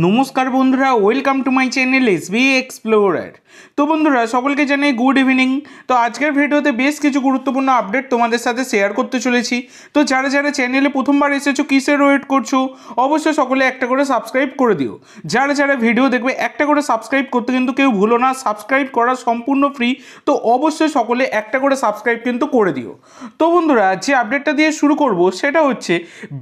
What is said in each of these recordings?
নমস্কার বন্ধুরা, welcome to my channel SB explorer. তো বন্ধুরা সকলকে জানাই গুড ইভিনিং। তো আজকের ভিডিওতে বেশ কিছু গুরুত্বপূর্ণ আপডেট তোমাদের সাথে শেয়ার করতে চলেছি। তো যারা যারা চ্যানেলে প্রথমবার এসেছো কিসের ওয়েট করছো, অবশ্যই সকলে একটা করে সাবস্ক্রাইব করে দিও। যারা যারা ভিডিও দেখবে একটা করে সাবস্ক্রাইব করতে কিন্তু কেউ ভুলো না, সাবস্ক্রাইব করা সম্পূর্ণ ফ্রি। তো অবশ্যই সকলে একটা করে সাবস্ক্রাইব কিন্তু করে দিও। তো বন্ধুরা যে আপডেটটা দিয়ে শুরু করব সেটা হচ্ছে,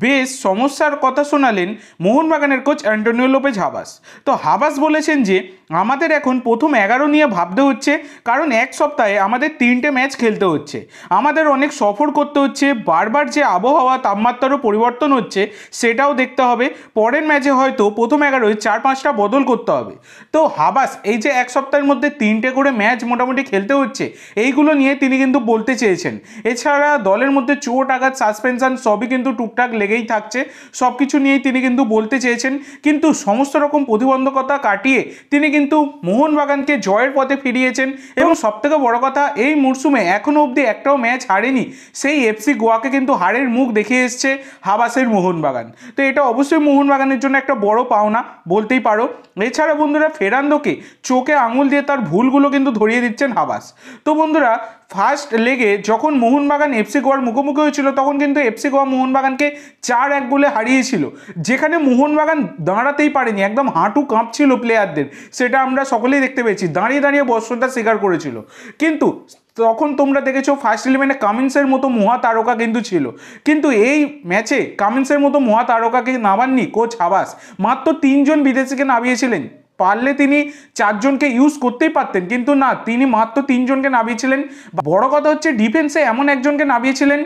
বেশ সমস্যার কথা শোনালেন মোহনবাগানের কোচ অ্যান্টোনিও লোপেজ হাবাস। তো হাবাস বলেছেন যে আমাদের এখন প্রথম 11 নিয়ে ভাবতে হচ্ছে, কারণ এক সপ্তাহে আমাদের 3টে ম্যাচ খেলতে হচ্ছে, আমাদের অনেক সফর করতে হচ্ছে, বারবার যে আবহাওয়া তাপমাত্রারও পরিবর্তন হচ্ছে সেটাও দেখতে হবে। পরের ম্যাচে হয়তো প্রথম 11-য় 4-5টা বদল করতে হবে। তো হাবাস এই যে এক সপ্তাহের মধ্যে 3টে করে ম্যাচ মোটামুটি খেলতে হচ্ছে, এইগুলো নিয়ে তিনি কিন্তু বলতে চেয়েছেন। এছাড়া দলের মধ্যে চোট আঘাত সাসপেনশন সবই কিন্তু টুকটাক লেগেই থাকছে, সব কিছু নিয়েই তিনি কিন্তু বলতে চেয়েছেন। কিন্তু সমস্ত রকম প্রতিবন্ধকতা কাটিয়ে তিনি কিন্তু মোহনবাগানকে জয়ের পথে ফিরিয়েছেন। এবং সবথেকে বড় কথা, এই মরশুমে এখনও অবধি একটাও ম্যাচ হারেনি, সেই এফসি গোয়াকে কিন্তু হারের মুখ দেখিয়ে এসছে হাবাসের মোহনবাগান। তো এটা অবশ্যই মোহনবাগানের জন্য একটা বড় পাওনা বলতেই পারো। এছাড়া বন্ধুরা ফেরান্দোকে চোখে আঙুল দিয়ে তার ভুলগুলো কিন্তু ধরিয়ে দিচ্ছেন হাবাস। তো বন্ধুরা ফার্স্ট লেগে যখন মোহনবাগান এফসি গোয়ার মুখোমুখি হয়েছিল তখন কিন্তু এফসি গোয়া মোহনবাগানকে 4-1 গোলে হারিয়েছিল, যেখানে মোহনবাগান দাঁড়াতেই পারেনি, একদম হাঁটু কাঁপছিল প্লেয়ারদের, সেটা আমরা সকলেই দেখতে পেয়েছি, দাঁড়িয়ে দাঁড়িয়ে বর্ষণটা স্বীকার করেছিল। কিন্তু তখন তোমরা দেখেছো ফার্স্ট ইলেভেনে কামিন্সের মতো মহা তারকা কিন্তু ছিল, কিন্তু এই ম্যাচে কামিন্সের মতো মহা তারকাকে নামাননি কোচ হাবাস, মাত্র 3জন বিদেশিকে নামিয়েছিলেন। পারলে তিনি 4জনকে ইউজ করতেই পারতেন, কিন্তু না, তিনি মাত্র 3জনকে নামিয়েছিলেন। বড় কথা হচ্ছে ডিফেন্সে এমন একজনকে নামিয়েছিলেন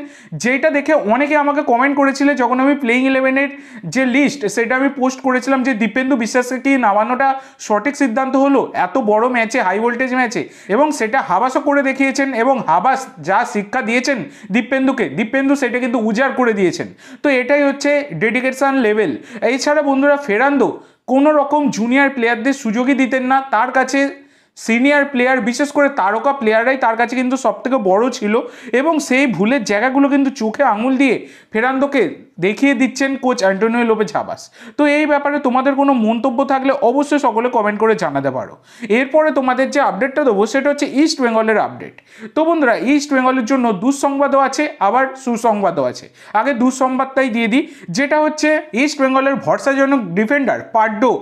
যেটা দেখে অনেকে আমাকে কমেন্ট করেছিল যখন আমি প্লেইং 11-এর যে লিস্ট সেটা আমি পোস্ট করেছিলাম, যে দীপেন্দু বিশ্বাসকে কি নামানোটা সঠিক সিদ্ধান্ত হলো এত বড় ম্যাচে, হাই ভোল্টেজ ম্যাচে। এবং সেটা হাবাসও করে দেখিয়েছেন, এবং হাবাস যা শিক্ষা দিয়েছেন দীপেন্দু সেটা কিন্তু উজাড় করে দিয়েছেন। তো এটাই হচ্ছে ডেডিকেশন লেভেল। এছাড়া বন্ধুরা ফেরান্দো কোনো রকম জুনিয়র প্লেয়ারদের সুযোগই দিতেন না, তার কাছে সিনিয়র প্লেয়ার বিশেষ করে তারকা প্লেয়াররাই তার কাছে কিন্তু সবথেকে বড় ছিল, এবং সেই ভুলের জায়গাগুলো কিন্তু চোখে আঙুল দিয়ে ফেরান্দোকে দেখিয়ে দিচ্ছেন কোচ অ্যান্টোনিও লোপেজ হাবাস। তো এই ব্যাপারে তোমাদের কোনো মন্তব্য থাকলে অবশ্যই সকলে কমেন্ট করে জানাতে পারো। এরপরে তোমাদের যে আপডেটটা দেবো সেটা হচ্ছে ইস্ট বেঙ্গলের আপডেট। তো বন্ধুরা ইস্ট বেঙ্গলের জন্য দুঃসংবাদও আছে আবার সুসংবাদও আছে। আগে দুঃসংবাদটাই দিয়ে দিই, যেটা হচ্ছে ইস্ট বেঙ্গলের ভরসাজনক ডিফেন্ডার পাড্ডো,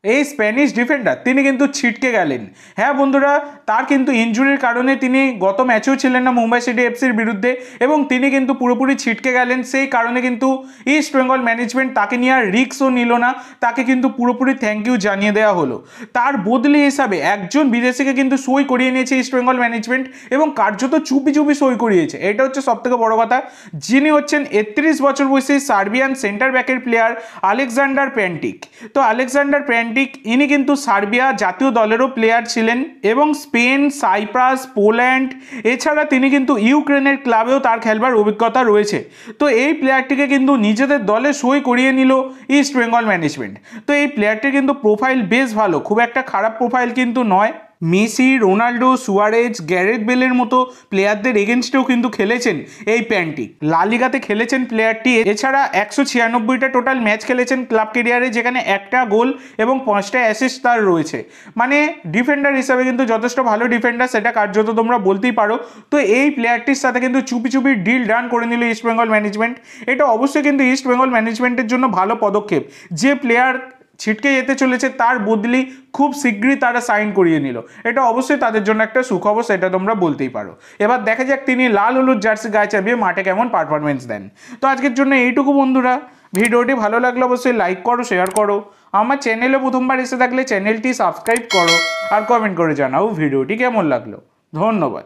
এই স্প্যানিশ ডিফেন্ডার তিনি কিন্তু ছিটকে গেলেন। হ্যাঁ বন্ধুরা, তার কিন্তু ইনজুরির কারণে তিনি গত ম্যাচেও ছিলেন না মুম্বাই সিটি এফসির বিরুদ্ধে, এবং তিনি কিন্তু পুরোপুরি ছিটকে গেলেন। সেই কারণে কিন্তু ইস্ট বেঙ্গল ম্যানেজমেন্ট তাকে নিয়ে আর রিস্কও নিল না, তাকে কিন্তু পুরোপুরি থ্যাংক ইউ জানিয়ে দেওয়া হলো। তার বদলি হিসাবে একজন বিদেশিকে কিন্তু সই করিয়ে নিয়েছে ইস্ট বেঙ্গল ম্যানেজমেন্ট, এবং কার্যত চুপি চুপি সই করিয়েছে। এটা হচ্ছে সবথেকে বড় কথা। যিনি হচ্ছেন 31 বছর বয়সী সার্বিয়ান সেন্টার ব্যাকের প্লেয়ার আলেকজান্ডার প্যান্টিক। তো আলেকজান্ডার প্যান্টিক ইনি কিন্তু সার্বিয়া জাতীয় দলেরও প্লেয়ার ছিলেন, এবং স্পেন, সাইপ্রাস, পোল্যান্ড, এছাড়া তিনি কিন্তু ইউক্রেনের ক্লাবেও তার খেলবার অভিজ্ঞতা রয়েছে। তো এই প্লেয়ারটিকে কিন্তু নিজেদের দলে সই করিয়ে নিল ইস্ট বেঙ্গল ম্যানেজমেন্ট। তো এই প্লেয়ারটির কিন্তু প্রোফাইল বেশ ভালো, খুব একটা খারাপ প্রোফাইল কিন্তু নয়। মেসি, রোনাল্ডো, সুয়ারেজ, গ্যারেথ বেলের মতো প্লেয়ারদের এগেনস্টেও কিন্তু খেলেছেন এই প্যান্টিক। লা লিগাতে খেলেছেন প্লেয়ারটি। এছাড়া 196টা টোটাল ম্যাচ খেলেছেন ক্লাব ক্যারিয়ারে, যেখানে 1টা গোল এবং 5টা অ্যাসিস্ট তার রয়েছে। মানে ডিফেন্ডার হিসাবে কিন্তু যথেষ্ট ভালো ডিফেন্ডার, সেটা কার্যত তোমরা বলতেই পারো। তো এই প্লেয়ারটির সাথে কিন্তু চুপি চুপি ডিল ডান করে নিল ইস্ট বেঙ্গল ম্যানেজমেন্ট। এটা অবশ্যই কিন্তু ইস্ট বেঙ্গল ম্যানেজমেন্টের জন্য ভালো পদক্ষেপ। যে প্লেয়ার ছিটকে যেতে চলেছে তার বদলি খুব শীঘ্রই তারা সাইন করিয়ে নিল, এটা অবশ্যই তাদের জন্য একটা সুখবর, সেটা তোমরা বলতেই পারো। এবার দেখা যাক তিনি লাল হলুদ জার্সি গায়ে চাপিয়ে মাঠে কেমন পারফরমেন্স দেন। তো আজকের জন্য এইটুকু বন্ধুরা, ভিডিওটি ভালো লাগলে অবশ্যই লাইক করো, শেয়ার করো, আমার চ্যানেলে প্রথমবার এসে থাকলে চ্যানেলটি সাবস্ক্রাইব করো, আর কমেন্ট করে জানাও ভিডিওটি কেমন লাগলো। ধন্যবাদ।